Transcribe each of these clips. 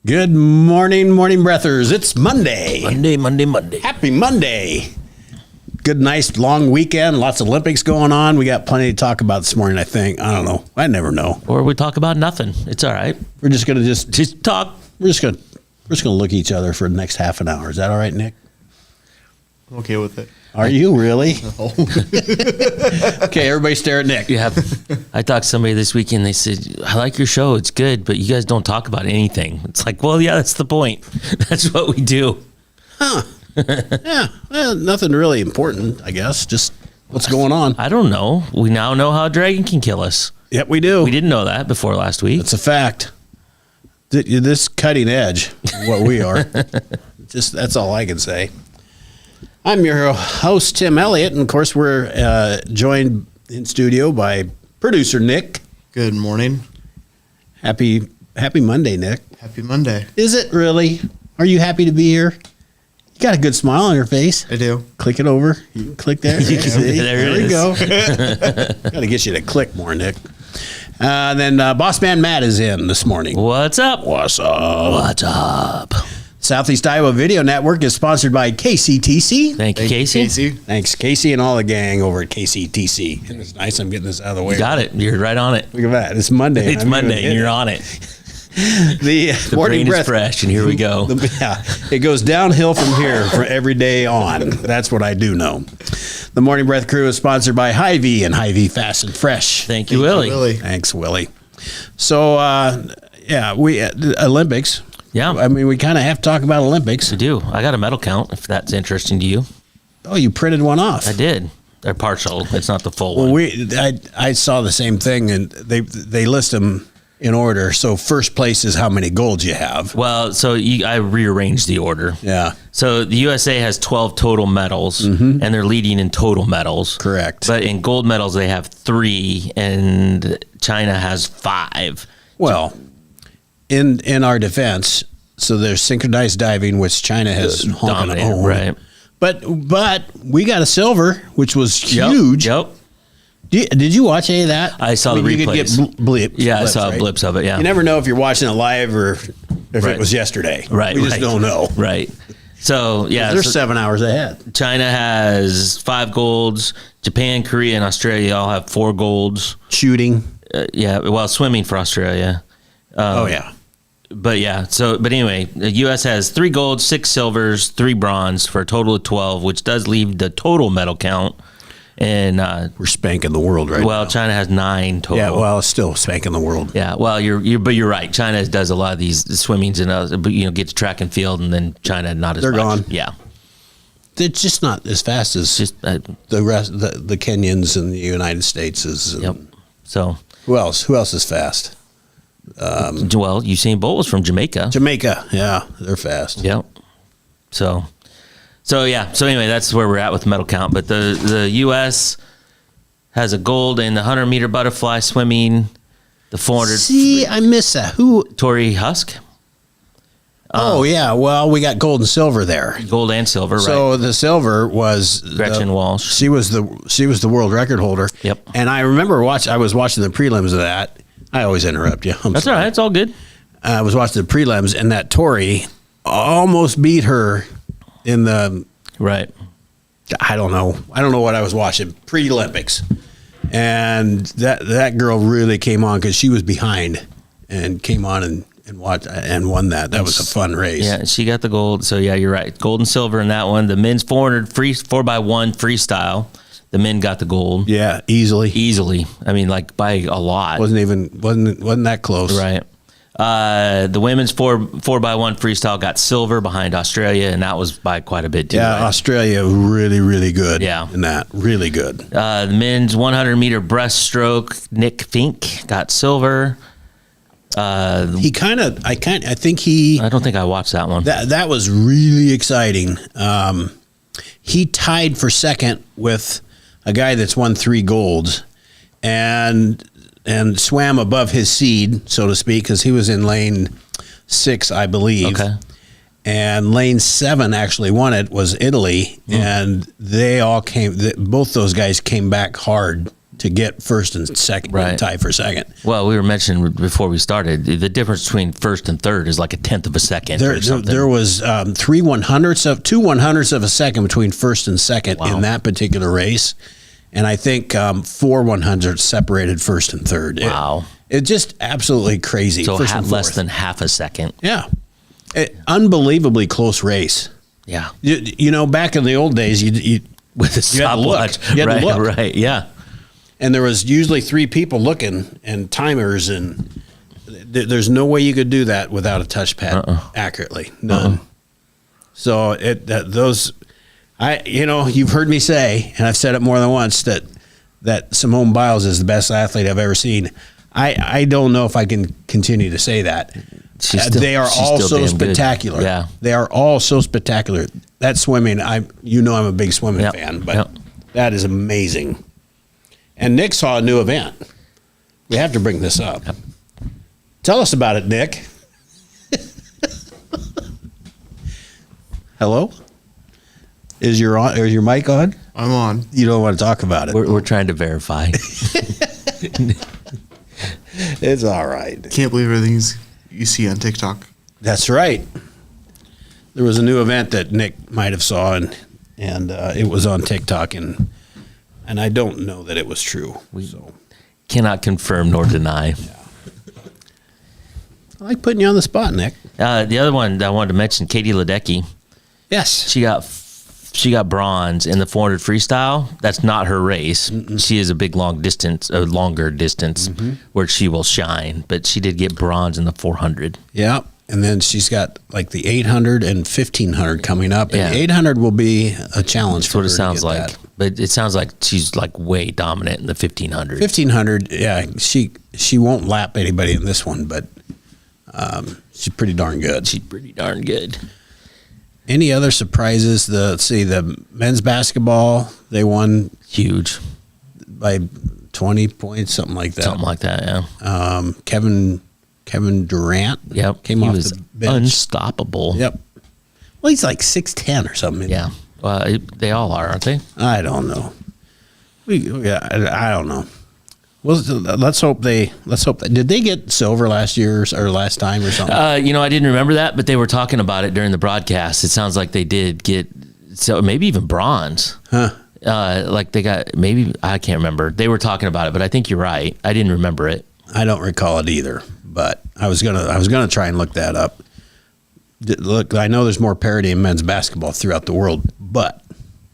Good morning, morning breathers. It's Monday. Monday. Happy Monday. Good, nice, long weekend. Lots of Olympics going on. We got plenty to talk about this morning, I think. I don't know. I never know. Or we talk about nothing. It's all right. We're just going to Just talk. we're just going to look at each other for the next half an hour. Is that all right, Nick? I'm okay with it. Are you really? Okay, everybody stare at Nick. Yeah. I talked to somebody this weekend. They said, I like your show. It's good, but you guys don't talk about anything. It's like, well, yeah, that's the point. That's what we do. Yeah, well, nothing really important, I guess. Just what's going on. I don't know. We now know how a dragon can kill us. Yep, we do. We didn't know that before last week. It's a fact. This cutting edge, what we are. Just that's all I can say. I'm your host, Tim Elliott, and of course we're joined in studio by producer Nick. Good morning. Happy Monday, Nick. Happy Monday. Is it really? Are you happy to be here? You got a good smile on your face. I do. Click it over. You can click there. See? There it we is. go. Got to get you to click more, Nick. Then Boss Man Matt is in this morning. What's up? What's up? What's up? Southeast Iowa Video Network is sponsored by KCTC. Thank you, Casey. Thanks, Casey, and all the gang over at KCTC. Isn't this nice? I'm getting this out of the way. You got it. You're right on it. Look at that. It's Monday. It's Monday, and you're on it. The morning Brain breath. is fresh, and here we go. Yeah, it goes downhill from here for every day on. That's what I do know. The Morning Breath crew is sponsored by Hy-Vee and Hy-Vee Fast and Fresh. Thank you, Willie. Thanks, Willie. So, we Olympics. Yeah. I mean, we kind of have to talk about Olympics. I do. I got a medal count, if that's interesting to you. Oh, you printed one off. I did. They're partial. It's not the full Well, one. I saw the same thing, and they list them in order. So first place is how many golds you have. Well, so I rearranged the order. Yeah, So the USA has 12 total medals, and they're leading in total medals. correct. But in gold medals, they have 3, and China has 5. Well, in our defense, so there's synchronized diving, which China has honking Dominated, owned. right? But we got a silver, which was huge. Yep. Did you watch any of that? I saw the You could get replays. blips, I saw right? blips of it, yeah. You never know if you're watching it live or if Right. it was yesterday. Right, We just right. don't know. Right. So, yeah. They're so 7 hours ahead. China has 5 golds. Japan, Korea, and Australia all have 4 golds. Shooting. Swimming for Australia. Oh, yeah. But anyway, the U.S. has 3 golds, 6 silvers, 3 bronze for a total of 12, which does leave the total medal count. And We're spanking the world right now. China has 9 total. Yeah, well, it's still spanking the world. Yeah, well, you're right. China does a lot of these swimmings and get to track and field, and then China not as They're much. gone. Yeah, It's just not as fast as just the rest. The Kenyans and the United States is. yep. So, Who else? Who else is fast? Usain Bolt was from Jamaica. Jamaica. Yeah, they're fast. Yep. So anyway, that's where we're at with medal count. But the U.S. has a gold in the 100-meter butterfly swimming, the 400. See, I miss that. Who? Tori Husk, Oh yeah. Well, we got gold and silver there. gold and silver, right? So the silver was Gretchen Walsh. She was the world record holder. Yep. And I remember I was watching the prelims of that. I always interrupt you. I'm That's sorry. all right. It's all good. I was watching the prelims, and that Tori almost beat her in the. Right. I don't know what I was watching pre-Olympics, and that girl really came on because she was behind, and came on and watched and won that. That was a fun race. Yeah, she got the gold. So yeah, you're right. Gold and silver in that one. The men's 400 4x1 freestyle. The men got the gold Yeah, easily. I mean, like by a lot. Wasn't that close? Right. The women's 4x1 freestyle got silver behind Australia, and that was by quite a bit too. Yeah, right? Australia really, really good. Yeah. in that really good. The men's 100-meter breaststroke, Nick Fink got silver. I think I don't think I watched that one. that was really exciting. He tied for second with a guy that's won 3 golds, and swam above his seed, so to speak, because he was in lane 6, I believe. Okay. And lane 7 actually won it, was Italy, and they all both those guys came back hard to get first and second, Right. tie for second. Well, we were mentioning before we started the difference between first and third is like a tenth of a second. Oh, or something. There was 2 100ths of a second between first and second Wow. in that particular race, and I think 4 100ths separated first and third. Wow. It just absolutely crazy. So first and less fourth. than half a second. Yeah, unbelievably close race. Yeah. You know, back in the old days, you With a You had to look. stopwatch. You had to Right, look. right. Yeah. and there was usually 3 people looking and timers, and there's no way you could do that without a touchpad accurately. None. So you've heard me say, and I've said it more than once, that Simone Biles is the best athlete I've ever seen. I don't know if I can continue to say that. They are all still so damn good. spectacular. Yeah. They are all so spectacular. That swimming, I'm a big swimming Yep. fan, but Yep. that is amazing. And Nick saw a new event. We have to bring this up. Tell us about it, Nick. Hello? Is your mic on? I'm on. You don't want to talk about it. We're trying to verify. It's all right. Can't believe everything you see on TikTok. That's right. There was a new event that Nick might have saw, and it was on TikTok, and I don't know that it was true. So Cannot confirm nor deny. I like putting you on the spot, Nick. The other one that I wanted to mention, Katie Ledecky. Yes. She got bronze in the 400 freestyle. That's not her race. She is a longer distance where she will shine. But she did get bronze in the 400. Yeah. And then she's got like the 800 and 1500 coming up. And Yeah. 800 will be a challenge. That's what it sounds like. But it sounds like she's like way dominant in the 1500. 1500, yeah. She won't lap anybody in this one, but she's pretty darn good. She's pretty darn good. Any other surprises? The men's basketball, they won Huge. by 20 points, something like that. Something like that, yeah. Kevin Durant. Yep. Came he off was the bench. unstoppable. Yep. Well, he's like 6'10" or something. Yeah. Well, they all are, aren't they? I don't know. I don't know. Well, let's hope that. Did they get silver last year or last time or something? I didn't remember that, but they were talking about it during the broadcast. It sounds like they did get, so maybe even bronze. Huh? Like they got, maybe, I can't remember. They were talking about it, but I think you're right. I didn't remember it. I don't recall it either, but I was gonna try and look that up. Look, I know there's more parity in men's basketball throughout the world, but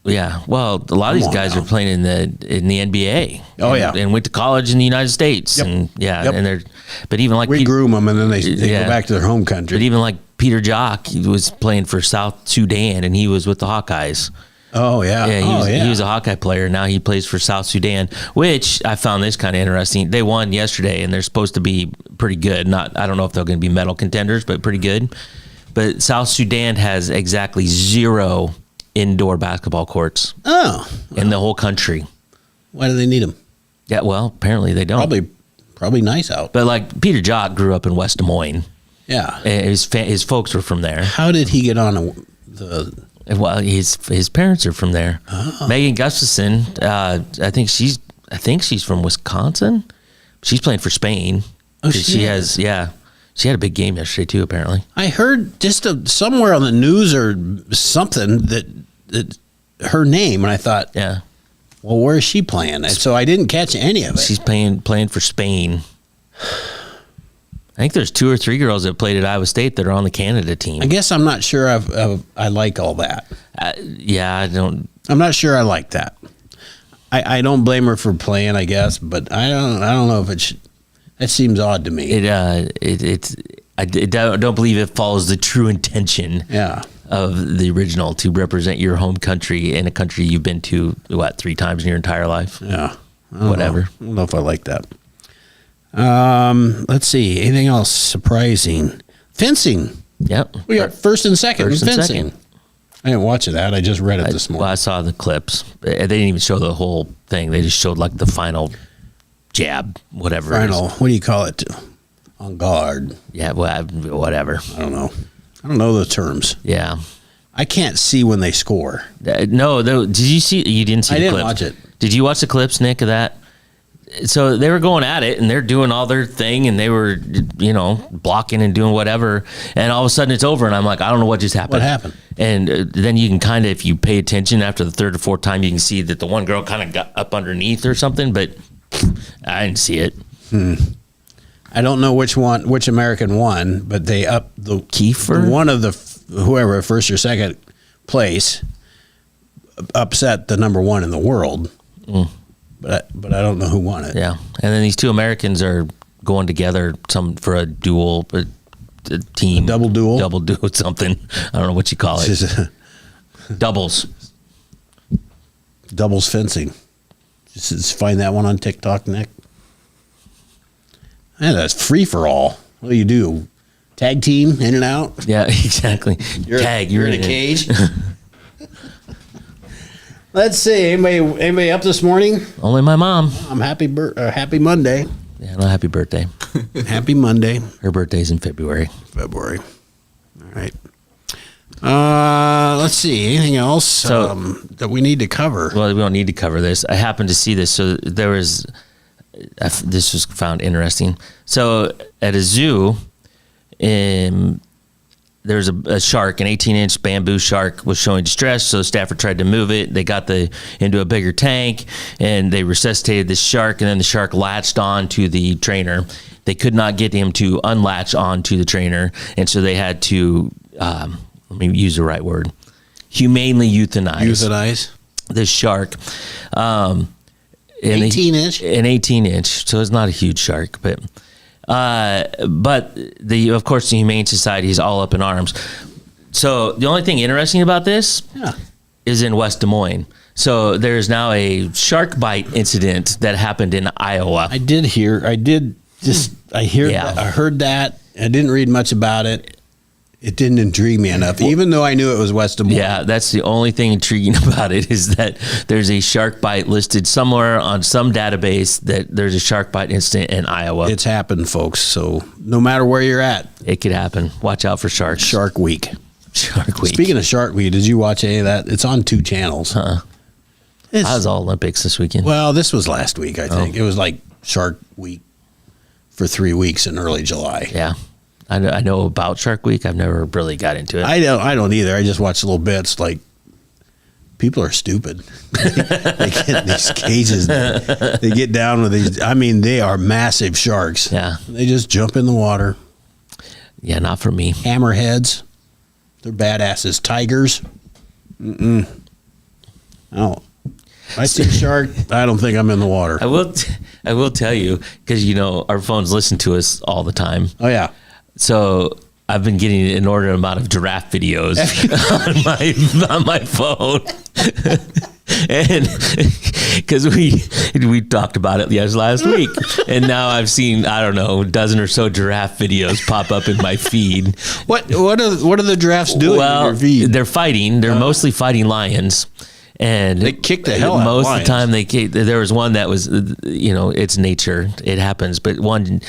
Yeah. Well, a lot of these on guys now. are playing in the NBA. Oh, and, yeah. And went to college in the United States. Yep. And yeah. Yep. And they're, but even like, we groom them and then they Yeah. go back to their home country. but even like Peter Jock, he was playing for South Sudan and he was with the Hawkeyes. Oh yeah. Yeah, he was a Hawkeye player. Now he plays for South Sudan, which I found this kind of interesting. They won yesterday, and they're supposed to be pretty good. I don't know if they're going to be medal contenders, but pretty good. But South Sudan has exactly 0 indoor basketball courts Oh, in the whole country. why do they need them? Yeah, well, apparently they don't. Probably nice out. But like Peter Jock grew up in West Des Moines. Yeah. And his folks were from there. How did he get on the? Well, his parents are from there. Oh. Megan Gustafson, I think she's from Wisconsin. She's playing for Spain. Oh, 'Cause she she is? has, yeah. She had a big game yesterday too, apparently. I heard just somewhere on the news or something that her name, and I thought, Yeah, well, where is she playing? And so I didn't catch any of it. she's playing for Spain. I think there's 2 or 3 girls that played at Iowa State that are on the Canada team. I guess I'm not sure I like all that. Yeah, I don't. I'm not sure I like that. I don't blame her for playing, I guess, but I don't know if that seems odd to me. I don't believe it follows the true intention Yeah. of the original to represent your home country in a country you've been to 3 times in your entire life. Yeah. I don't Whatever. know. I don't know if I like that. Let's see. Anything else surprising? Fencing. Yep. We got first and second First in and fencing. second. I didn't watch that. I just read it this Well, morning. I saw the clips. They didn't even show the whole thing. They just showed like the final jab, whatever. it is. Final. What do you call it? On guard. Yeah, well, whatever. I don't know. I don't know the terms. Yeah. I can't see when they score. No, though. Did you see? You didn't see I the didn't clips. watch it. Did you watch the clips, Nick, of that? so they were going at it and they're doing all their thing and they were, blocking and doing whatever. And all of a sudden it's over. And I'm like, I don't know what just happened. What happened? And then you can kind of, if you pay attention after the third or fourth time, you can see that the one girl kind of got up underneath or something, but I didn't see it. I don't know which American won, but they upped the Kiefer? one of the whoever first or second place upset the number one in the world. But I don't know who won it. Yeah. And then these two Americans are going together for a duel, a team. Double duel? Double duel, something. I don't know what you call it. Doubles. Doubles fencing. Just find that one on TikTok, Nick. Man, that's free for all. What do you do? Tag team, in and out? Yeah, exactly. You're in a cage? Let's see. Anybody up this morning? Only my mom. I'm happy Monday. Yeah, no, happy birthday. Happy Monday. Her birthday's in February. All right. Let's see. Anything else that we need to cover? Well, we don't need to cover this. I happened to see this. So this was found interesting. So at a zoo, there's a shark, an 18-inch bamboo shark was showing distress, so Stafford tried to move it. They got into a bigger tank, and they resuscitated the shark, and then the shark latched on to the trainer. They could not get him to unlatch onto the trainer, and so they had to, let me use the right word, humanely euthanize this shark. 18-inch? An 18-inch, so it's not a huge shark, but of course the Humane Society is all up in arms. So the only thing interesting about this is in West Des Moines. So there's now a shark bite incident that happened in Iowa. I heard that. I didn't read much about it. It didn't intrigue me enough, even though I knew it was West Des Moines. Yeah, that's the only thing intriguing about it is that there's a shark bite listed somewhere on some database that there's a shark bite incident in Iowa. It's happened, folks. So no matter where you're at, it could happen. Watch out for sharks. Shark Week. Shark Week. Speaking of Shark Week, did you watch any of that? It's on 2 channels. I was all Olympics this weekend. Well, this was last week, I think. It was like Shark Week for 3 weeks in early July. Yeah. I know about Shark Week. I've never really got into it. I don't either. I just watch little bits. Like, people are stupid. They get in these cages. They get down with these. I mean, they are massive sharks. Yeah. They just jump in the water. Yeah, not for me. Hammerheads. They're badasses. Tigers. Oh. I see a shark. I don't think I'm in the water. I will tell you, because, our phones listen to us all the time. Oh, yeah. So I've been getting an inordinate amount of giraffe videos on my phone. And because we talked about it last week, and now I've seen, I don't know, a dozen or so giraffe videos pop up in my feed. What are the giraffes doing in your feed? They're fighting. They're mostly fighting lions. And they kick the hell out of most lions. of the time there was one that was, it's nature. It happens. But one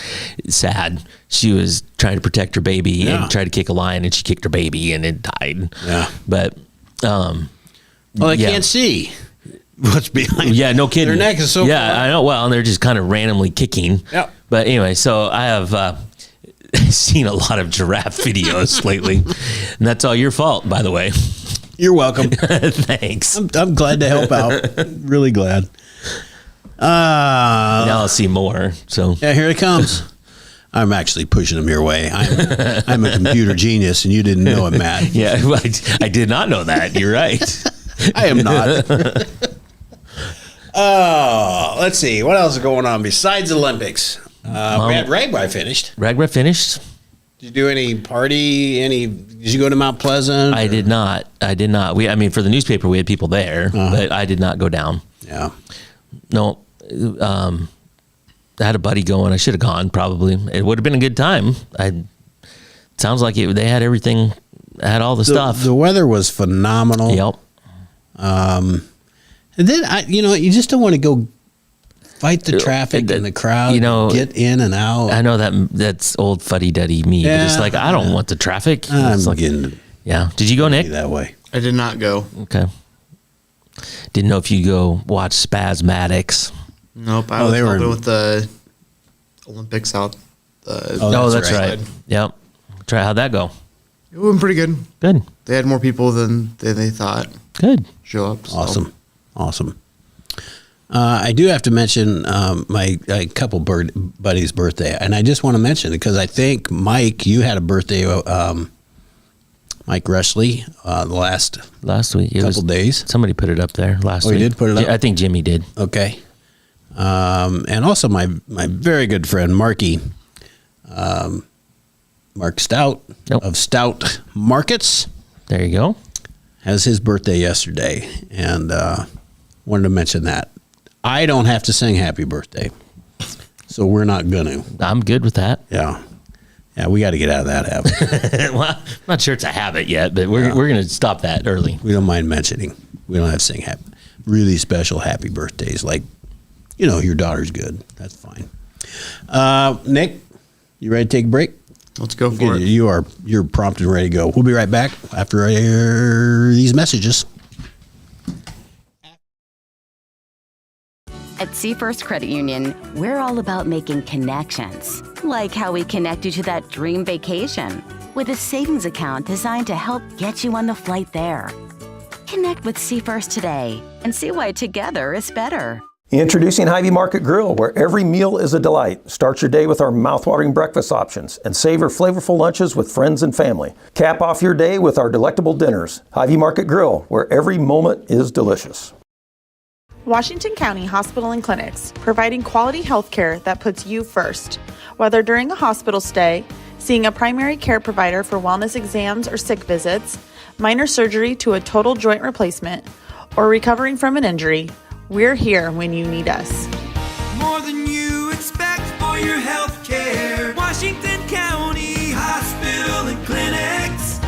sad, she was trying to protect her baby and tried to kick a lion, and she kicked her baby and it died. Yeah. But, they can't see what's behind. Yeah, no kidding. Their neck is so far. I know. Well, and they're just kind of randomly kicking. Yeah. But anyway, so I have seen a lot of giraffe videos lately. And that's all your fault, by the way. You're welcome. Thanks. I'm glad to help out. Really glad. Now I'll see more. So yeah, here it comes. I'm actually pushing them your way. I'm a computer genius, and you didn't know it, Matt. Yeah, I did not know that. You're right. I am not. Let's see. What else is going on besides Olympics? We had Ragby finished. Ragby finished. Did you do any party? Did you go to Mount Pleasant? I did not. For the newspaper, we had people there, but I did not go down. Yeah. No. I had a buddy going. I should have gone, probably. It would have been a good time. Sounds like they had everything, had all the stuff. The weather was phenomenal. Yep. And then, you just don't want to go fight the traffic and the crowd, get in and out. I know that's old fuddy-duddy me, but it's like, I don't want the traffic. I'm like, getting yeah. Did you go, Nick? that way. I did not go. Okay. Didn't know if you go watch Spasmatics. Nope. I Oh, was they were helping in- with the Olympics out. Oh, that's right. Yep. How'd that go? It went pretty good. Good. They had more people than they thought Good. show up. so. Awesome. I do have to mention my couple buddies' birthday, and I just want to mention it because I think Mike, you had a birthday, Mike Rushley, the Last week. couple days. Somebody put it up there last Oh, week. he did put it up? I think Jimmy did. Okay. And also my very good friend Marky, Mark Stout of Stout Markets, There you go. has his birthday yesterday, and wanted to mention that. I don't have to sing happy birthday, so we're not going to. I'm good with that. Yeah, we got to get out of that habit. Well, I'm not sure it's a habit yet, but we're going to stop that early. We don't mind mentioning. We don't have to sing really special happy birthdays, like, your daughter's good. That's fine. Nick, you ready to take a break? Let's go for it. You're prompt and ready to go. We'll be right back after these messages. At Seafirst Credit Union, we're all about making connections, like how we connect you to that dream vacation with a savings account designed to help get you on the flight there. Connect with Seafirst today and see why together is better. Introducing Hy-Vee Market Grill, where every meal is a delight. Start your day with our mouthwatering breakfast options and savor flavorful lunches with friends and family. Cap off your day with our delectable dinners. Hy-Vee Market Grill, where every moment is delicious. Washington County Hospital and Clinics, providing quality health care that puts you first. Whether during a hospital stay, seeing a primary care provider for wellness exams or sick visits, minor surgery to a total joint replacement, or recovering from an injury, we're here when you need us. More than you expect for your health care. Washington County Hospital and Clinics.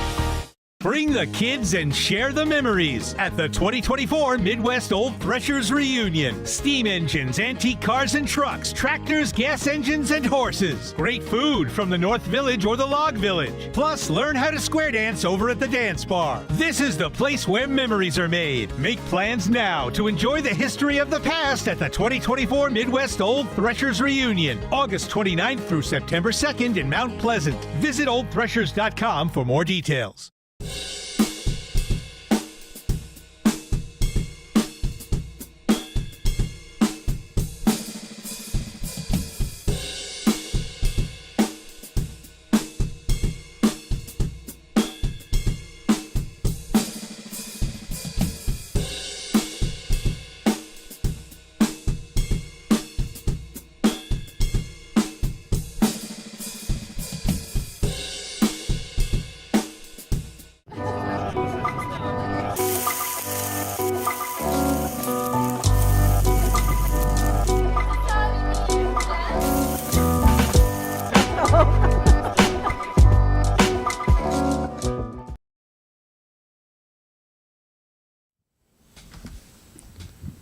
Bring the kids and share the memories at the 2024 Midwest Old Threshers Reunion. Steam engines, antique cars and trucks, tractors, gas engines, and horses. Great food from the North Village or the Log Village. Plus, learn how to square dance over at the dance bar. This is the place where memories are made. Make plans now to enjoy the history of the past at the 2024 Midwest Old Threshers Reunion, August 29th through September 2nd in Mount Pleasant. Visit oldthreshers.com for more details.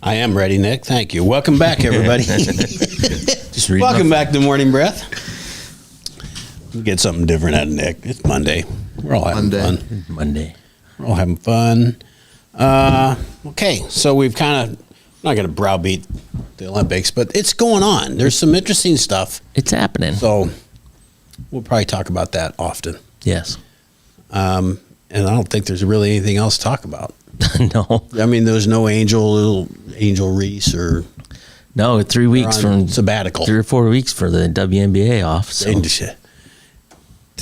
I am ready, Nick. Thank you. Welcome back, everybody. Just read Welcome back to Morning Breath. We'll get something different out of Nick. It's Monday. We're all having fun. Monday. We're all having fun. Okay, so we've kind of not going to browbeat the Olympics, but it's going on. There's some interesting stuff. It's happening. So we'll probably talk about that often. Yes. And I don't think there's really anything else to talk about. No. I mean, there's no Angel Reese or No, 3 weeks they're on from sabbatical. 3 or 4 weeks for the WNBA off. So.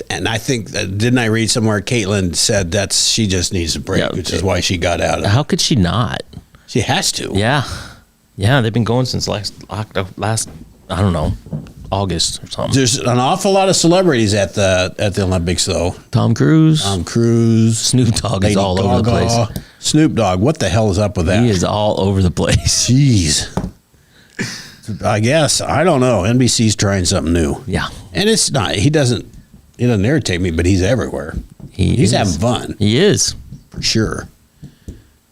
And I think didn't I read somewhere Caitlin said that she just needs a break, Yeah, which is why she got out of it. How could she not? She has to. Yeah. Yeah, they've been going since last I don't know, August or something. There's an awful lot of celebrities at the Olympics, though. Tom Cruise. Tom Cruise, Snoop Dogg is all over the place. Snoop Dogg, what the hell is up with that? He is all over the place. Jeez. I guess I don't know. NBC's trying something new. Yeah. And it's not. He doesn't irritate me, but he's everywhere. He's He's having fun He is. for sure.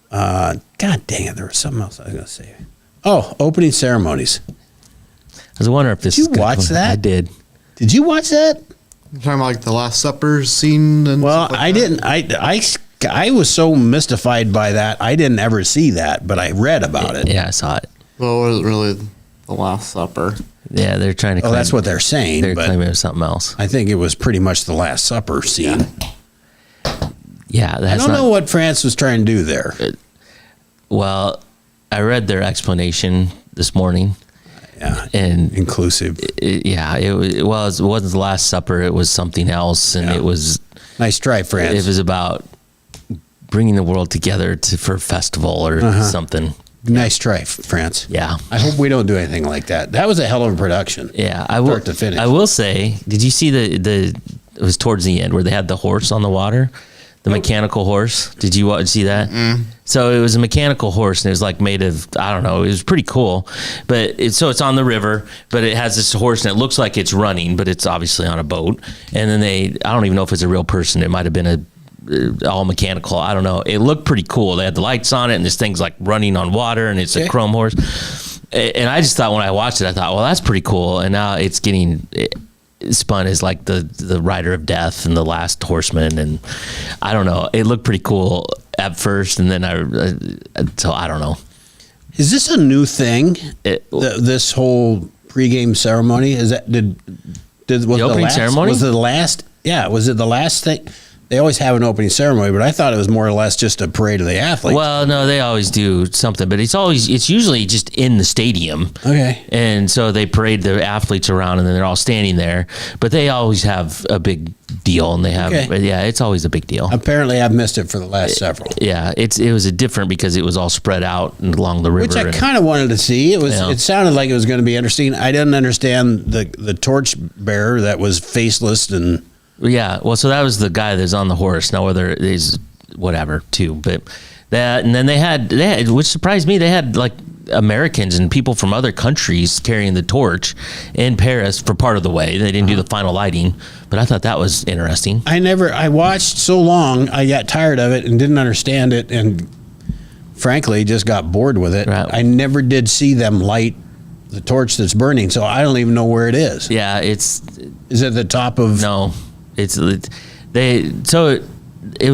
God dang it! There was something else I was going to say. Oh, opening ceremonies. I was wondering if this Did is you good. watch that? I did. Did you watch that? You're talking about like the Last Supper scene and Well, stuff like I that? didn't. I was so mystified by that. I didn't ever see that, but I read about it. Yeah, I saw it. Well, it wasn't really the Last Supper. Yeah, they're trying to. Oh, claim, that's what they're saying. they're but claiming it was something else. I think it was pretty much the Last Supper scene. Yeah, I that's don't not. know what France was trying to do there. Well, I read their explanation this morning, Yeah, and inclusive. it wasn't the Last Supper. It was something else, and Yeah. it was Nice try, France. it was about bringing the world together for a festival or something. Nice try, France. Yeah. I hope we don't do anything like that. That was a hell of a production. Yeah, I will. Start to finish. I will say, did you see the? It was towards the end where they had the horse on the water, the mechanical horse. Did you see that? So it was a mechanical horse, and it was like made of, I don't know. It was pretty cool, but it's on the river, but it has this horse, and it looks like it's running, but it's obviously on a boat. And then I don't even know if it's a real person. It might have been all mechanical. I don't know. It looked pretty cool. They had the lights on it, and this thing's like running on water, and it's a chrome horse. And I just thought when I watched it, I thought, well, that's pretty cool. And now it's getting spun as like the rider of death and the last horseman, and I don't know. It looked pretty cool at first, and then so I don't know. Is this a new thing? This whole pregame ceremony is that was The opening last, ceremony? Was it the last? Yeah, was it the last thing? They always have an opening ceremony, but I thought it was more or less just a parade of the athletes. Well, no, they always do something, but it's usually just in the stadium. Okay. And so they parade the athletes around, and then they're all standing there. But they always have a big deal, and they have it's always a big deal. Apparently, I've missed it for the last several. Yeah, it was a different because it was all spread out along the river. Which I kind of wanted to see. It sounded like it was going to be interesting. I didn't understand the torch bearer that was faceless and. Yeah, well, so that was the guy that's on the horse. Now, whether it is whatever, too, but that, and then they had, which surprised me, they had like Americans and people from other countries carrying the torch in Paris for part of the way. They didn't do the final lighting, but I thought that was interesting. I watched so long, I got tired of it and didn't understand it, and frankly, just got bored with it. Right. I never did see them light the torch that's burning, so I don't even know where it is. Yeah, Is it at the top of? No. It was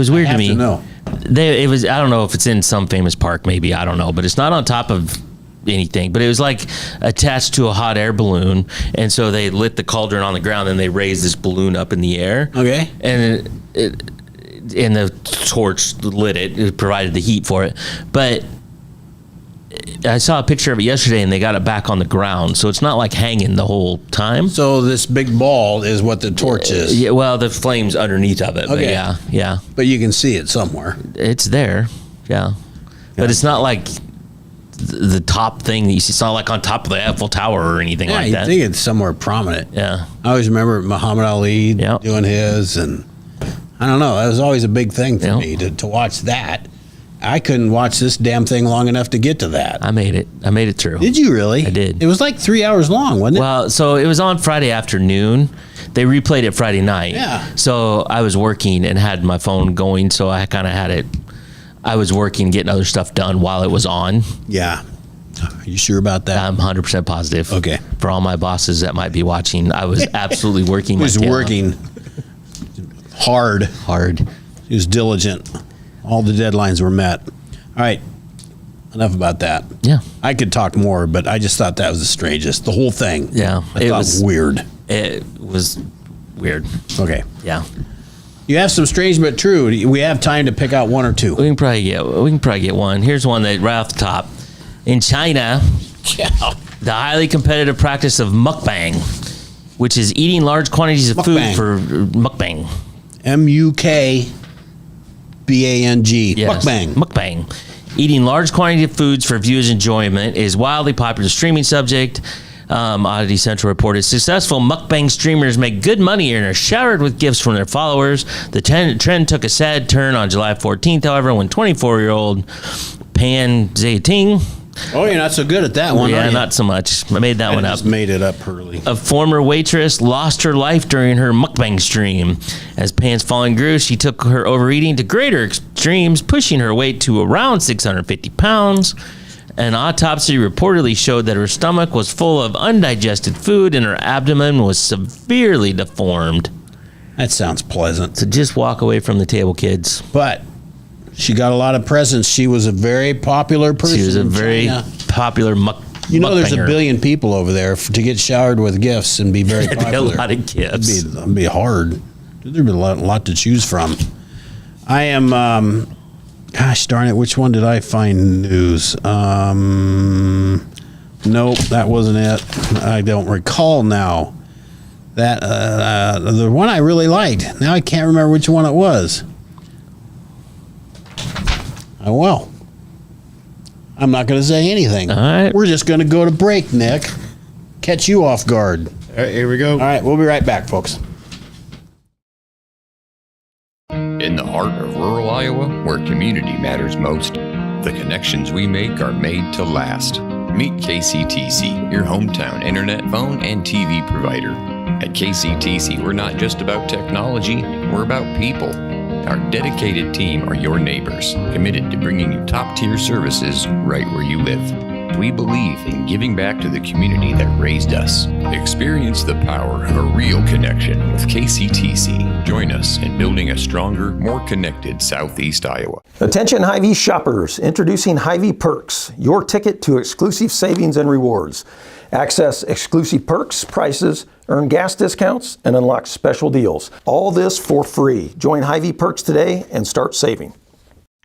weird to me. To know. It was, I don't know if it's in some famous park, maybe, I don't know, but it's not on top of anything. But it was like attached to a hot air balloon, and so they lit the cauldron on the ground, and they raised this balloon up in the air. Okay. And and the torch lit it. It provided the heat for it, but. I saw a picture of it yesterday, and they got it back on the ground, so it's not like hanging the whole time. So this big ball is what the torch is. Yeah, well, the flame's underneath of it. Okay. But yeah. But you can see it somewhere. It's there, yeah. But it's not like the top thing that you see. It's not like on top of the Eiffel Tower or anything like I that. think it's somewhere prominent. Yeah. I always remember Muhammad Ali doing his, and I don't know. That was always a big thing for me to watch that. I couldn't watch this damn thing long enough to get to that. I made it through. Did you really? I did. It was like 3 hours long, wasn't it? Well, so it was on Friday afternoon. They replayed it Friday night. Yeah. So I was working and had my phone going, so I kind of had it. I was working, getting other stuff done while it was on. Yeah. Are you sure about that? I'm 100% positive. Okay. For all my bosses that might be watching, I was absolutely working. He was working hard. He was diligent. All the deadlines were met. All right. Enough about that. Yeah. I could talk more, but I just thought that was the strangest. The whole thing. Yeah. I thought was weird. It was weird. Okay. Yeah. You have some strange but true. We have time to pick out one or two. We can probably get one. Here's one that right off the top. In China, the highly competitive practice of mukbang, which is eating large quantities of food for mukbang. MUKBANG. Yes. Mukbang. Eating large quantities of foods for viewers' enjoyment is wildly popular streaming subject. Oddity Central reported successful mukbang streamers make good money and are showered with gifts from their followers. The trend took a sad turn on July 14th, however, when 24-year-old Pan Zaiting. Oh, you're not so good at that one, are Yeah, you? not so much. I made that one up. Just made it up early. A former waitress lost her life during her mukbang stream. As Pan's following grew, she took her overeating to greater extremes, pushing her weight to around 650 pounds. An autopsy reportedly showed that her stomach was full of undigested food and her abdomen was severely deformed. That sounds pleasant. So just walk away from the table, kids. But she got a lot of presents. She was a very popular person. She was a in very China. popular You know, there's a mukbanger. billion people over there to get showered with gifts and be very It'd be a popular. lot of gifts. It'd be hard. There'd be a lot to choose from. I am, gosh darn it, which one did I find news? Nope, that wasn't it. I don't recall now. That the one I really liked. Now I can't remember which one it was. Oh well. I'm not going to say anything. All right. We're just going to go to break, Nick. Catch you off guard. All right, here we go. All right, we'll be right back, folks. In the heart of rural Iowa, where community matters most, the connections we make are made to last. Meet KCTC, your hometown internet, phone, and TV provider. At KCTC, we're not just about technology, we're about people. Our dedicated team are your neighbors, committed to bringing you top-tier services right where you live. We believe in giving back to the community that raised us. Experience the power of a real connection with KCTC. Join us in building a stronger, more connected Southeast Iowa. Attention Hy-Vee shoppers, introducing Hy-Vee Perks, your ticket to exclusive savings and rewards. Access exclusive perks, prices, earn gas discounts, and unlock special deals. All this for free. Join Hy-Vee Perks today and start saving.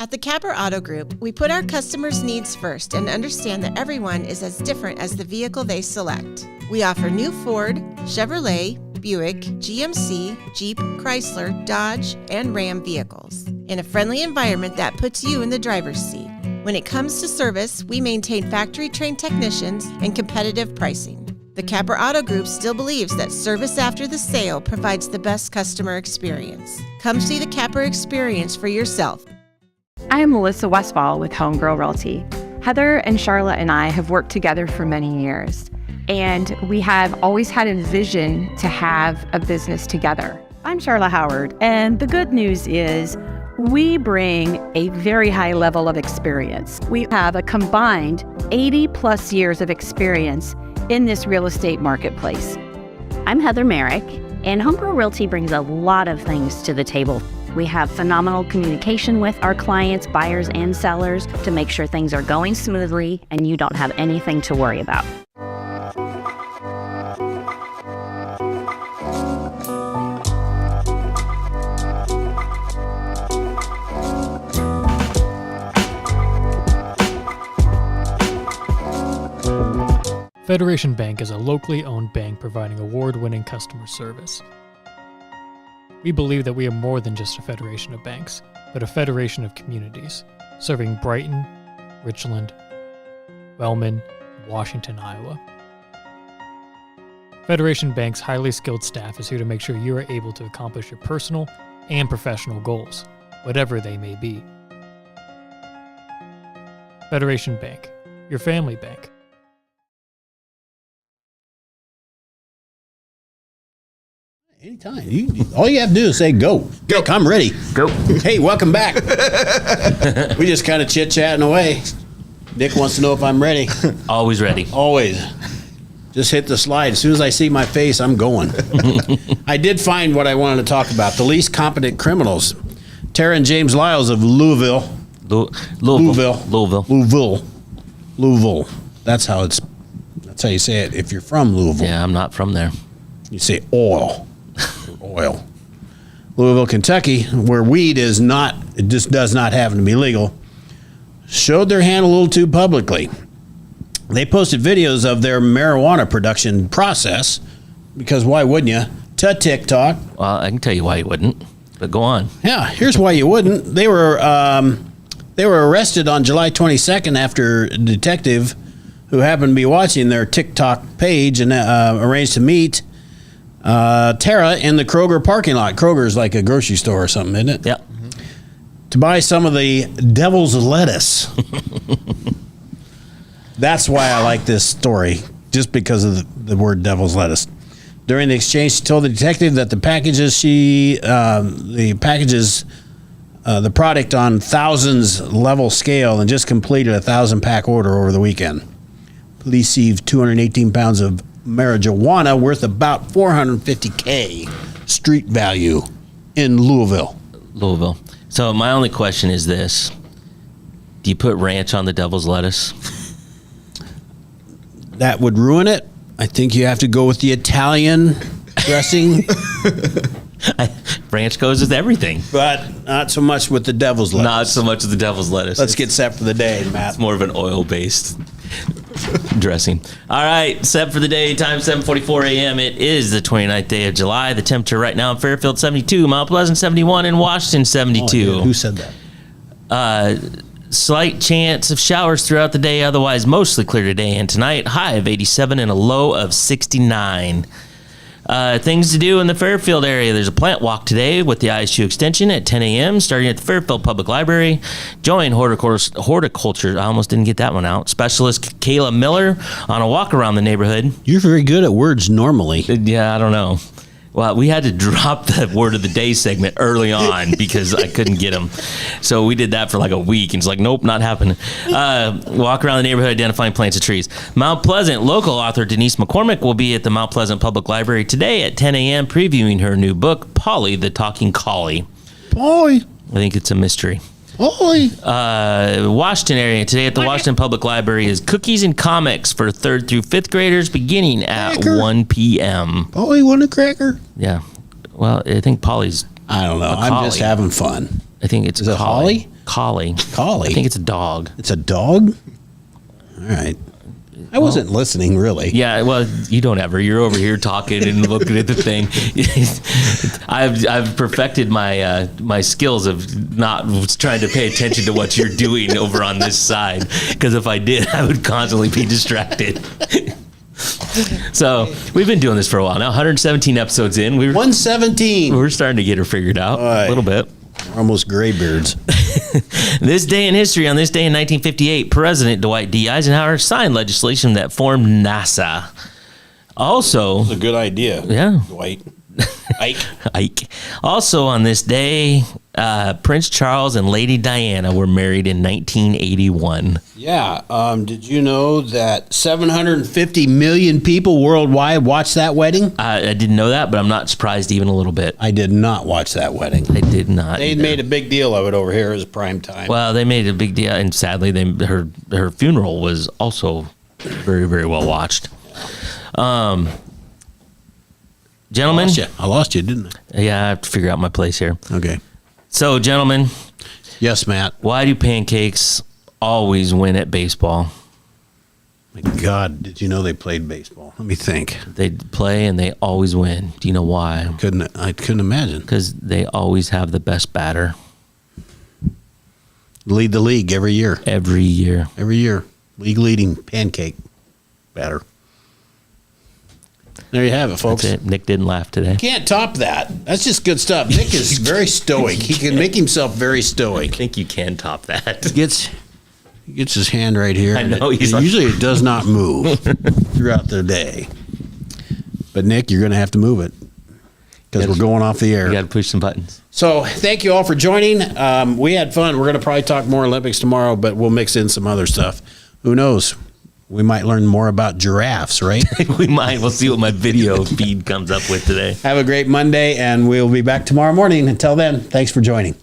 At the Capper Auto Group, we put our customers' needs first and understand that everyone is as different as the vehicle they select. We offer new Ford, Chevrolet, Buick, GMC, Jeep, Chrysler, Dodge, and Ram vehicles in a friendly environment that puts you in the driver's seat. When it comes to service, we maintain factory-trained technicians and competitive pricing. The Capper Auto Group still believes that service after the sale provides the best customer experience. Come see the Capper experience for yourself. I am Melissa Westfall with Homegirl Realty. Heather and Charlotte and I have worked together for many years, and we have always had a vision to have a business together. I'm Charlotte Howard, and the good news is we bring a very high level of experience. We have a combined 80 plus years of experience in this real estate marketplace. I'm Heather Merrick, and Homegirl Realty brings a lot of things to the table. We have phenomenal communication with our clients, buyers, and sellers to make sure things are going smoothly and you don't have anything to worry about. Federation Bank is a locally owned bank providing award-winning customer service. We believe that we are more than just a federation of banks, but a federation of communities, serving Brighton, Richland, Wellman, and Washington, Iowa. Federation Bank's highly skilled staff is here to make sure you are able to accomplish your personal and professional goals, whatever they may be. Federation Bank, your family bank. Anytime. All you have to do is say go. Nick, I'm ready. Go. Hey, welcome back. We just kind of chit-chatting away. Nick wants to know if I'm ready. Always ready. Always. Just hit the slide. As soon as I see my face, I'm going. I did find what I wanted to talk about. The least competent criminals. Tara and James Lyles of Louisville. Louisville. That's how you say it if you're from Louisville. Yeah, I'm not from there. You say oil. Louisville, Kentucky, where weed is not, it just does not happen to be legal, showed their hand a little too publicly. They posted videos of their marijuana production process, because why wouldn't you, to TikTok. Well, I can tell you why you wouldn't, but go on. Yeah, here's why you wouldn't. They were arrested on July 22nd after a detective who happened to be watching their TikTok page and arranged to meet Tara in the Kroger parking lot. Kroger's like a grocery store or something, isn't it? Yeah. To buy some of the devil's lettuce. That's why I like this story, just because of the word devil's lettuce. During the exchange, she told the detective that the product on thousands level scale and just completed a 1,000-pack order over the weekend. Police seized 218 pounds of marijuana worth about $450K street value in Louisville. So my only question is this. Do you put ranch on the devil's lettuce? that would ruin it. I think you have to go with the Italian dressing, Branch goes with everything. but not so much with the devil's lettuce. Not so much of the devil's lettuce. Let's get set for the day, Matt. It's more of an oil-based dressing. All right, set for the day. Time 7:44 a.m. It is the 29th day of July. The temperature right now in Fairfield 72, Mount Pleasant 71, and Washington 72. Oh, who said that? Slight chance of showers throughout the day, otherwise mostly clear today and tonight. High of 87 and a low of 69. Things to do in the Fairfield area. There's a plant walk today with the ISU Extension at 10 a.m. starting at the Fairfield Public Library. Join horticulture. I almost didn't get that one out. Specialist Kayla Miller on a walk around the neighborhood. You're very good at words normally. Yeah, I don't know. Well, we had to drop the word of the day segment early on because I couldn't get them. So we did that for like a week. And it's like, nope, not happening. Walk around the neighborhood identifying plants and trees. Mount Pleasant local author Denise McCormick will be at the Mount Pleasant Public Library today at 10 a.m. previewing her new book, Polly the Talking Collie. Polly. I think it's a mystery. Polly. Washington area. Today at the Washington Public Library is Cookies and Comics for 3rd through 5th graders beginning at 1 p.m. Polly want a cracker? Yeah. Well, I think Polly's... I don't know. I'm just having fun. I think it's Is it Holly? Collie. Collie. I think it's a dog. It's a dog? All right. I wasn't listening, really. Yeah, well, you don't ever. You're over here talking and looking at the thing. I've perfected my skills of not trying to pay attention to what you're doing over on this side. Because if I did, I would constantly be distracted. So we've been doing this for a while now. 117 episodes in. 117. We're starting to get her figured out a little bit. We're almost graybeards. This day in history, on this day in 1958, President Dwight D. Eisenhower signed legislation that formed NASA. Also, That's a good idea. Yeah. Dwight. Ike. Also on this day, Prince Charles and Lady Diana were married in 1981. Yeah. Did you know that 750 million people worldwide watched that wedding? I didn't know that, but I'm not surprised even a little bit. I did not watch that wedding. I did not. They made a big deal of it over here as prime time. Well, they made a big deal, and sadly, her funeral was also very, very well watched. Gentlemen, I lost you, didn't I? Yeah, I have to figure out my place here. Okay. So, gentlemen. Yes, Matt. Why do pancakes always win at baseball? My God, did you know they played baseball? Let me think. They play and they always win. Do you know why? I couldn't imagine. Because they always have the best batter. Lead the league every year. Every year. Every year. League leading pancake batter. There you have it, folks. That's it. Nick didn't laugh today. Can't top that. That's just good stuff. Nick is very stoic. He can make himself very stoic. I think you can top that. He gets his hand right here. I know. Usually it does not move throughout the day. But Nick, you're going to have to move it because we're going off the air. You got to push some buttons. So thank you all for joining. We had fun. We're going to probably talk more Olympics tomorrow, but we'll mix in some other stuff. Who knows? We might learn more about giraffes, right? We might. We'll see what my video feed comes up with today. Have a great Monday, and we'll be back tomorrow morning. Until then, thanks for joining.